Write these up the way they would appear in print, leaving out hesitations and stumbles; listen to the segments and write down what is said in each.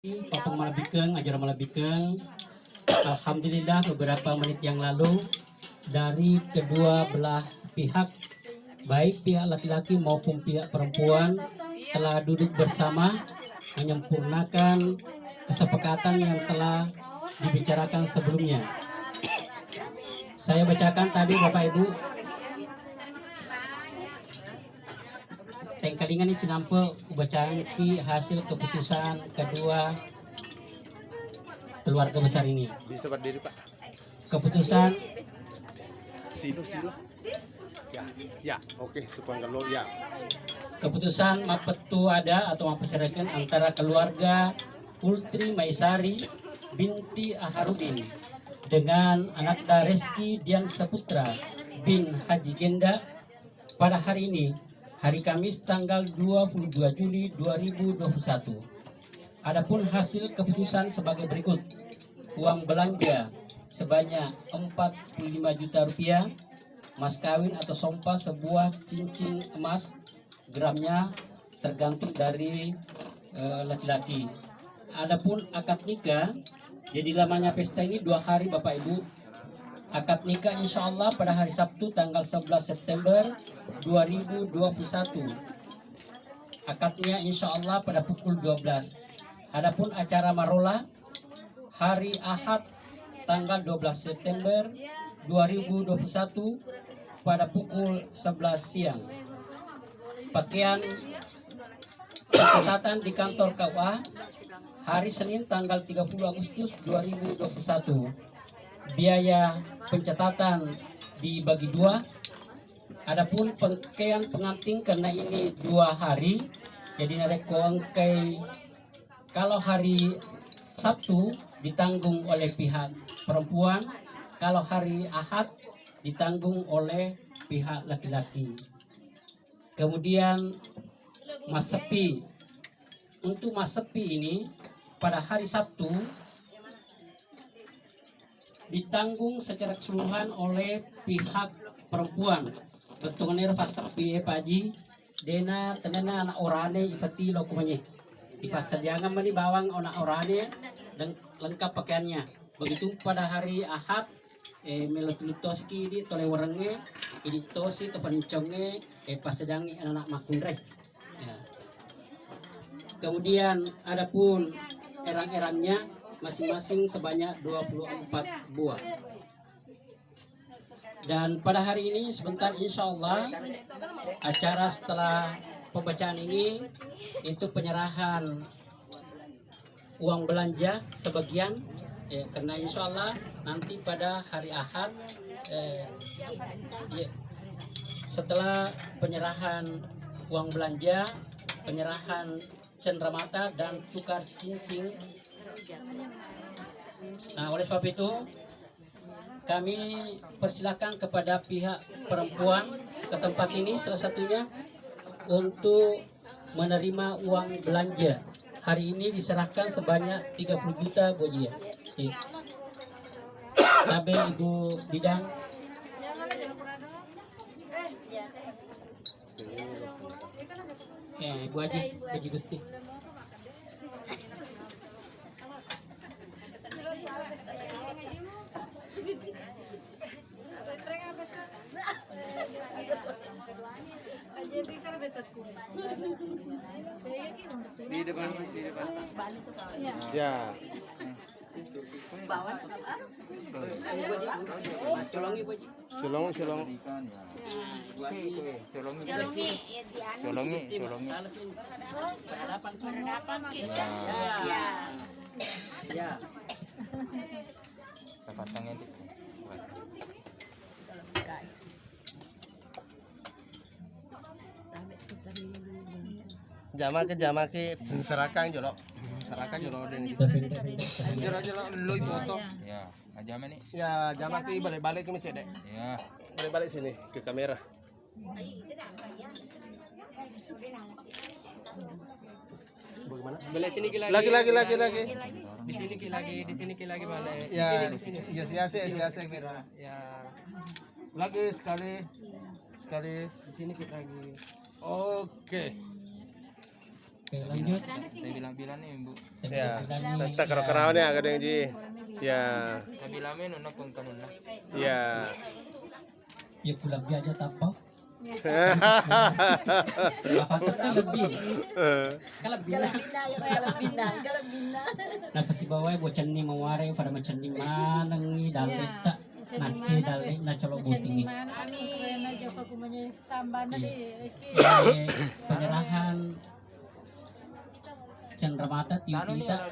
Papang Malabikeng, ajar Malabikeng. Alhamdulillah beberapa menit yang lalu dari kedua belah pihak, baik pihak laki-laki maupun pihak perempuan, telah duduk bersama menyempurnakan kesepakatan yang telah dibicarakan sebelumnya. Saya bacakan tadi Bapak Ibu. Tengkalingan ini cinampe bacaan ki hasil keputusan kedua keluarga besar ini. Bisa berdiri Pak. Keputusan Silo. Ya, oke, sepenggalau ya. keputusan mapetu ada atau mapeserakan antara keluarga Putri Maisari binti Aharudin dengan anak Reski Dian Saputra bin Haji Genda pada hari ini, hari Kamis tanggal 22 Juli 2021. Adapun hasil keputusan sebagai berikut. Uang belanja sebanyak 45 juta rupiah, mas kawin atau sompa sebuah cincin emas, gramnya tergantung dari laki-laki. Adapun akad nikah, jadi lamanya pesta ini 2 hari Bapak Ibu. Akad nikah insya Allah pada hari Sabtu tanggal 11 September 2021. Akadnya insya Allah pada pukul 12. Adapun acara marola hari Ahad tanggal 12 September 2021 pada pukul 11 siang. Pakaian pencatatan di kantor KUA hari Senin tanggal 30 Agustus 2021. Biaya pencatatan dibagi 2. Adapun pakaian pengantin karena ini 2 hari, jadi nareko angkai kalau hari Sabtu ditanggung oleh pihak perempuan, kalau hari Ahad ditanggung oleh pihak laki-laki. Kemudian mas sepi. Untuk mas sepi ini pada hari Sabtu ditanggung secara keseluruhan oleh pihak perempuan. Betungannya pas sepi paji dena tenana anak orane ifati lokumanya. Dipasadiangan mani bawang anak orane dan lengkap pakaiannya. Begitu pada hari Ahad melutus ki di tole warenge ini tosi to pancongnya pasadangi anak makunre. Ya. Kemudian adapun erang-erangnya masing-masing sebanyak 24 buah. Dan pada hari ini sebentar insya Allah acara setelah pembacaan ini itu penyerahan uang belanja sebagian ya, karena insya Allah nanti pada hari Ahad ya, setelah penyerahan uang belanja, penyerahan cenderamata dan tukar cincin. Nah, oleh sebab itu kami persilakan kepada pihak perempuan ke tempat ini salah satunya untuk menerima uang belanja. Hari ini diserahkan sebanyak 30 juta Bojia. Tabe Ibu Bidang. Ibu Haji Gusti. Di depan. Ya. Silong. Solongi. Ya. Sapatangnya itu. Jamake serahkan jolok. Serahkan jolok dengan jolok loy foto. Ya, aja mana nih? Ya, jamake balik-balik ke mencet dek. Ya. Balik-balik sini ke kamera. Bagaimana? Belah sini lagi. Lagi. Di sini lagi mana? Ya, siasa kira. Ya, Lagi sekali. di sini lagi. Oke. Oke, lanjut. Saya bilang-bilang nih, Bu. Ya. Bilang nih, Tak kerau-kerau nih kadang ji. Ya. Saya bilangnya nuna pun kanuna. Ya. ya pulang dia aja tanpa. Apa kan lebih? Kalau bina. Nah pasti bawa bocan ni maware pada macam ni mana ni dalit tak naci dalit na colok buting ni. Penyerahan cendramata tiu Ano kita.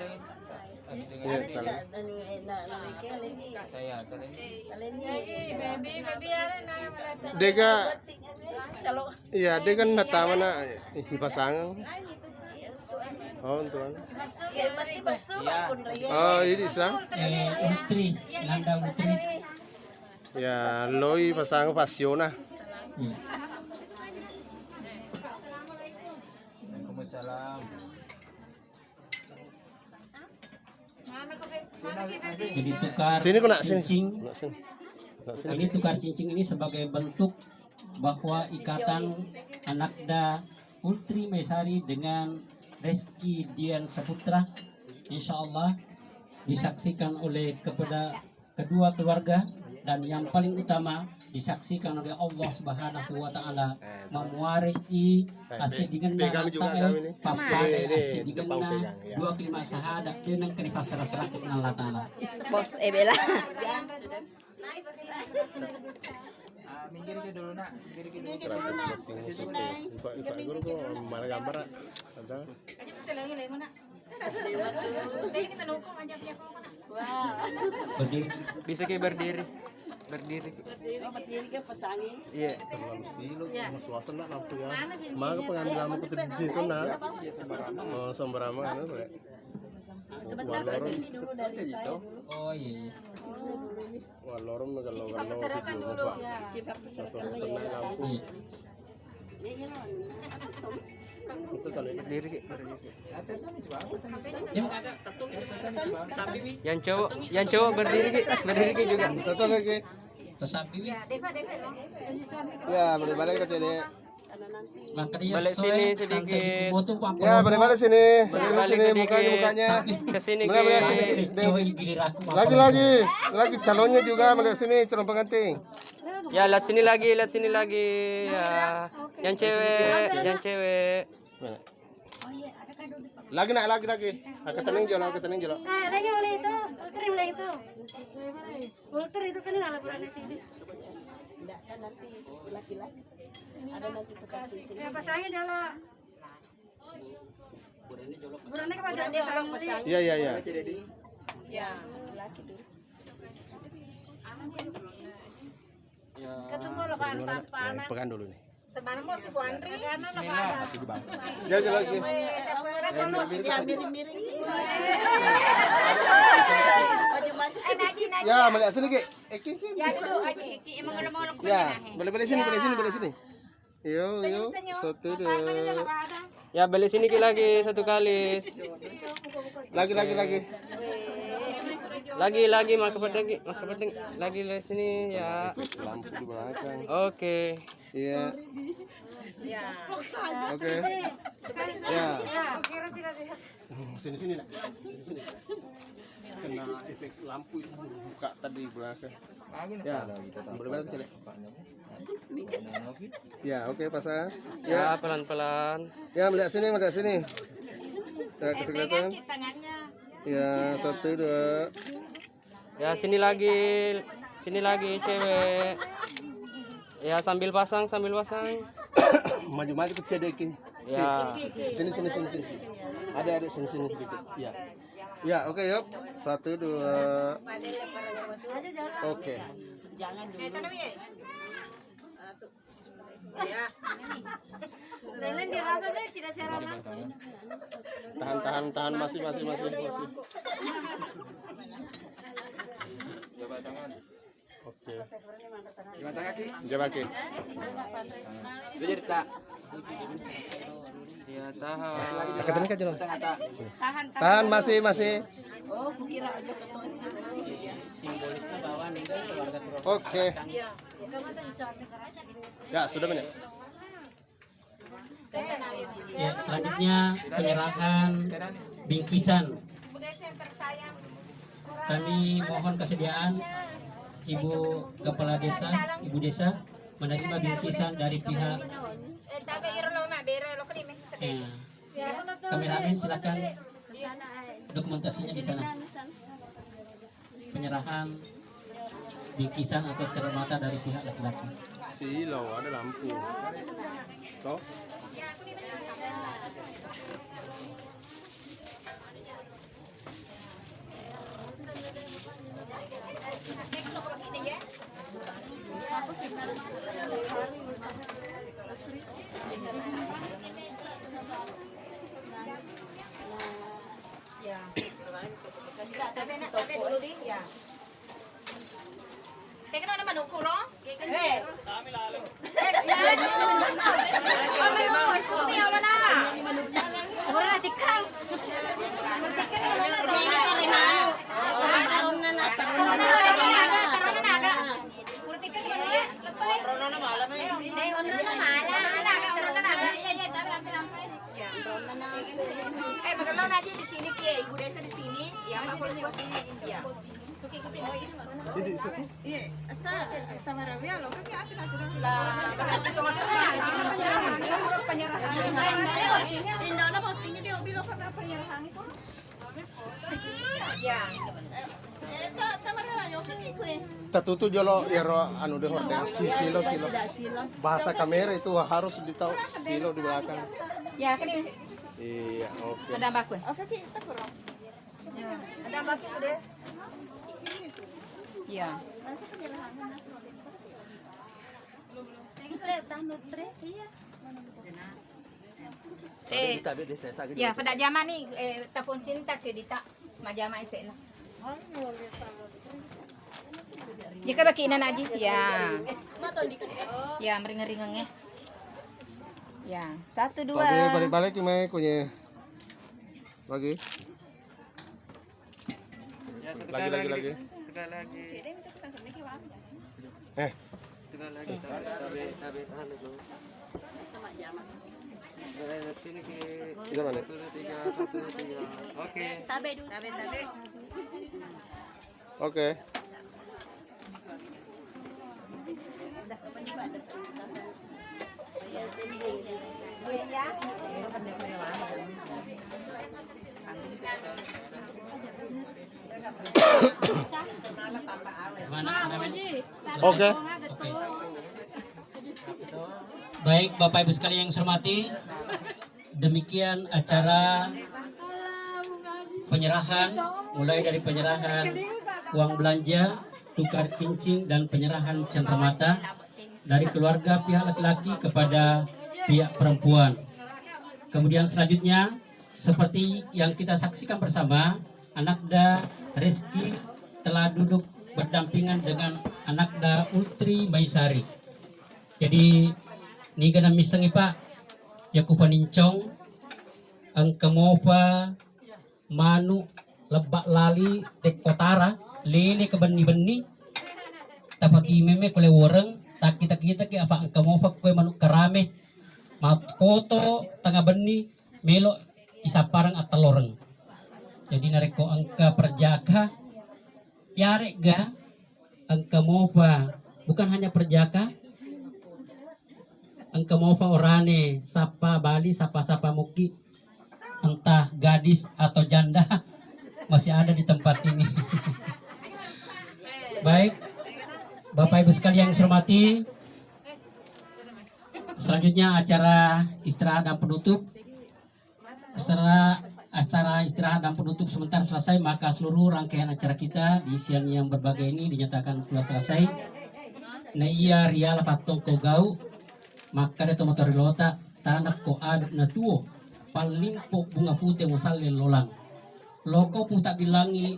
Ya, kalau. Saya kalian. Dega. Iya, dia kan natama na ipasang. Oh, tuan. Oh, ini isa. Utri, nanda utri. Ya, loi pasang pasiona. Waalaikumsalam. Jadi tukar Sini kok nak sini. cincin. Nak sini. Nak sini. Ini tukar cincin ini sebagai bentuk bahwa ikatan Anakda Putri Maisari dengan Reski Dian Saputra insya Allah disaksikan oleh kepada kedua keluarga dan yang paling utama disaksikan oleh Allah Subhanahu wa taala memuariki asih dengan pegang juga kami ni. papa Ini, asih dengan depan pegang, ya. dua kelima syahadat dengan kenifas serah-serah dengan Allah taala. Bos Bella. Minggir ke dulu nak. Minggir ke dulu. Ipak guru ko mana gambar ada. Berdiri Bisa ke berdiri. Berdiri. Iya. Terlalu silo, mas suasana lampu ya. Maka pengambil lampu itu itu nak. Oh, sembarama kan. Sebentar ini dulu dari saya dulu. oh iya. Wah, lorong kalau Serahkan dulu. Cipap senang lampu. Iya. Itu kali. Berdiri ke. Berdiri. Yang cowok berdiri ke. Berdiri ke juga. Toto lagi. Tersabi Ya, balik-balik ke sini. maka dia Balik sini sedikit. Ya, balik-balik sini. Balik Balik sini sedikit. mukanya. Ke sini ke. Balik sini. Lagi calonnya juga balik sini calon pengantin. Ya, lihat sini lagi, lihat sini lagi. Ya. Yang cewek. Lagi nak lagi. Aku tenang jolo. Lagi oleh itu, ulter oleh itu. Ulter itu kan nggak laporan di sini. Enggak kan nanti laki-laki. Ada nanti tukar cincin. Ya pasangnya jalan. Burannya ke pajak Dia orang pasang. Iya. Ya, laki dulu. ketemu lo kan tapanan. Pegang dulu nih. Sebenarnya mau si Bu Andri. Karena lo pada. Ya lagi. Rasa lu diambil miring. Maju-maju sini. Ya, balik sini Ki. Ki. Ya duduk aja. Emang udah mau lo Ya, balik sini. Yo. Satu dua. Ya, balik sini ke lagi satu kali. Lagi. Lagi mak pedeng lagi di sini ya. Lampu di belakang. Oke. Iya. Ya. Oke. Ya. Ya, kira tidak lihat. Sini nak. Sini. Kena efek lampu itu buka tadi belakang. Ya. Balik ke sini. Ya, oke pasang. Ya, pelan-pelan. Ya, melihat sini. Ya, kelihatan. Tangannya. Ya, 1 2. Ya, sini lagi cewek. Ya, sambil pasang. Maju ke cedeki. Ya. Sini. Ada sini sedikit. Ya. Ya, oke, yuk. 1 2. Oke. Jangan dulu. Ya. Lelen dirasa deh tidak seramat. Tahan masih. Coba tangan. Oke. Gimana kaki? Coba Ki. Belajar tak? Ya, tahan. Ketemu aja loh. Tahan. Tahan masih. Oh, kukira aja ketemu sih. simbolisnya bahwa nih keluarga Purwokerto Oke. Kamu tuh bisa ambil kerja. Ya, sudah banyak. Ya, selanjutnya penyerahan bingkisan. Kami mohon kesediaan Ibu Kepala Desa, Ibu Desa menerima bingkisan dari pihak kameramen, silakan dokumentasinya di sana. Penyerahan bingkisan atau cermata dari pihak laki-laki. Silau ada lampu. Toh? Magalaw na di sini Ki, Ibu Desa di sini. Ya, Pak Polisi. Ya. Jadi satu. Iya, ata maravilla lo kasi ate na Tatutu jolo ya ro anu deh hordeng silo. Bahasa kamera itu harus ditahu silo di belakang. Ya, kini. Iya, oke. Ada mbak kue. Oke, kita kurang. Ada mbak kue deh. Ya. Ya, pada zaman nih telepon cinta cerita majama isena. Jika bakinan aja, ya. Ya, meringan-ringannya. Ya, 1, 2. Balik gimana kunya? Lagi. Ya, satu Lagi. kali lagi. Eh, Tabe tahan itu. Sini ke kita mana? 1, 2, 3. Oke. Tabe dulu. Tabe. Oke. Oke. Baik, Bapak Ibu sekalian yang saya hormati, demikian acara penyerahan, mulai dari penyerahan uang belanja, tukar cincin, dan penyerahan cenderamata dari keluarga pihak laki-laki kepada pihak perempuan. Kemudian selanjutnya, seperti yang kita saksikan bersama, Anakda Reski telah duduk berdampingan dengan Anakda Ultri Maisari. Jadi ni gana misangi Pak yaku panincong ang kamofa manu lebak lali tek kotara lele ke beni tapaki meme kole woreng tak kita ki apa ang kamofa kue manuk karame makoto tengah beni melo isaparang ataloreng. Jadi nareko angka perjaka yarek ga angka mofa bukan hanya perjaka angka mofa orane sapa Bali sapa muki entah gadis atau janda masih ada di tempat ini. Baik Bapak Ibu sekalian yang saya hormati, selanjutnya acara istirahat dan penutup. Setelah acara istirahat dan penutup sebentar selesai, maka seluruh rangkaian acara kita di siang yang berbagai ini dinyatakan telah selesai. Na iya rial patong ko gau, maka ada motor lota tanak ko ad na tuo palimpo bunga putih musalin lolang. Loko putak bilangi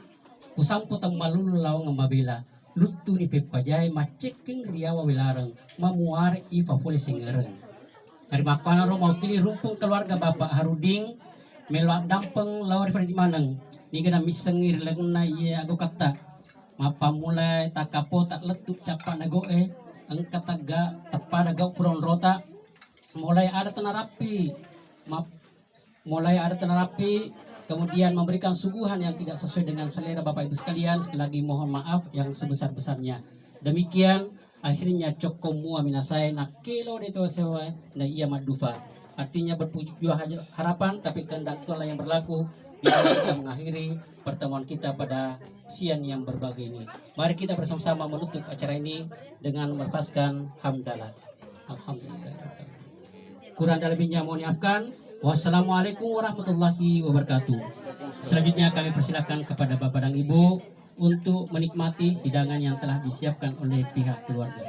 pusampo tang malulu lawang mabila. Lutu ni pepajay maceking riawa wilarang mamuare ifa pole singereng. Hari makana ro mau pilih rumpung keluarga Bapak Haruding melak dampeng lawar di manang ni gana misengir lengna iya aku kata mapa mulai takapo tak letuk capa nago ang kataga tapada gau puron rota mulai ada tenerapi, kemudian memberikan suguhan yang tidak sesuai dengan selera Bapak Ibu sekalian. Sekali lagi mohon maaf yang sebesar-besarnya. Demikian akhirnya cokomu aminasai nak kilo deto sewa na iya madufa. Artinya berpujuk harapan, tapi kehendak Tuhan yang berlaku. Bila kita mengakhiri pertemuan kita pada siang yang berbahagia ini. Mari kita bersama-sama menutup acara ini dengan melafazkan hamdalah. Alhamdulillah. Kurang dan lebihnya mohon dimaafkan. Wassalamualaikum warahmatullahi wabarakatuh. Selanjutnya kami persilakan kepada Bapak dan Ibu untuk menikmati hidangan yang telah disiapkan oleh pihak keluarga.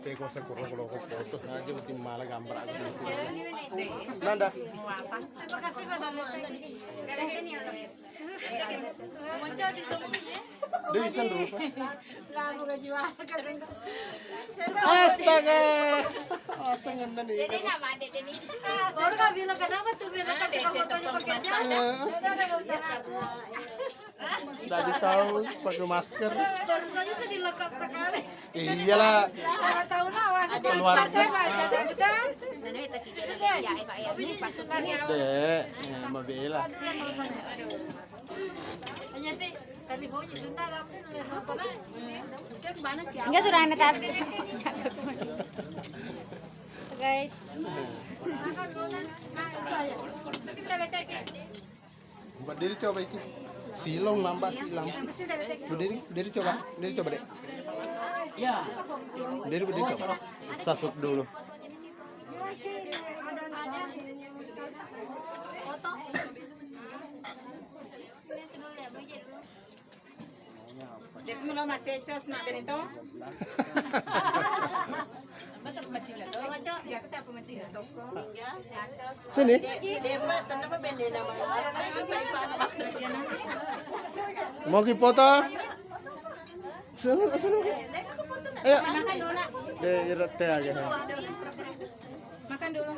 Peko sa kurang-kurang foto aja mesti malah gambar aku. Landas. Terima kasih Pak Dale. Dewi dulu. Lagu kejual. Astaga. Astaga nih. Jadi nama adik ini. Baru kau bilang kenapa tuh bilang kan fotonya pakai jas. Tadi tahu pakai masker. Baru saja itu dilengkap sekali. Iyalah. Saya tahu awas. Keluarga. Pasukannya. Dek, mabela. Hanya sih teleponnya sudah tapi Enggak sudah anak tadi. Guys. makan dulu nah itu aja. Masih berada letek. Berdiri coba iki. Silong nambah hilang. Masih ada letek. Berdiri coba. Berdiri coba, Dek. Ya, Berdiri coba. Sasut dulu. Foto. Dito mo lang machechos na ganito. Ba't machila to? Ya kita apa machila to? Nachos. Sini. Mau foto? Sini. Ayo. Makan dulu nak. Irate aja. Makan dulu.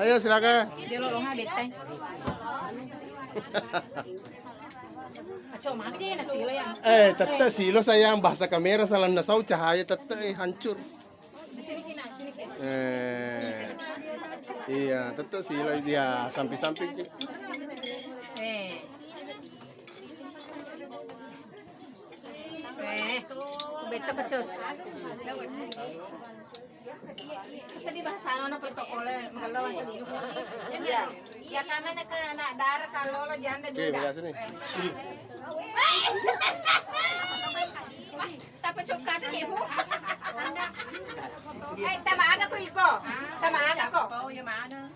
Ayo silakan. Dia lo nga betay. Acho, mati na sila yan. Tete silo sayang bahasa kamera salah nasau cahaya tete hancur. Sini kina, sini kina. Iya, tete silo dia samping-samping. Beto kecos. Kasi di bahasa ano na protokolo, magalawan ka dito. Ya kami na darah kalau lo jangan Oke, duda. belah sini. Tapi cuka ka ibu. Tama aga ko iko. Tama aga ko. Oh, yung mana.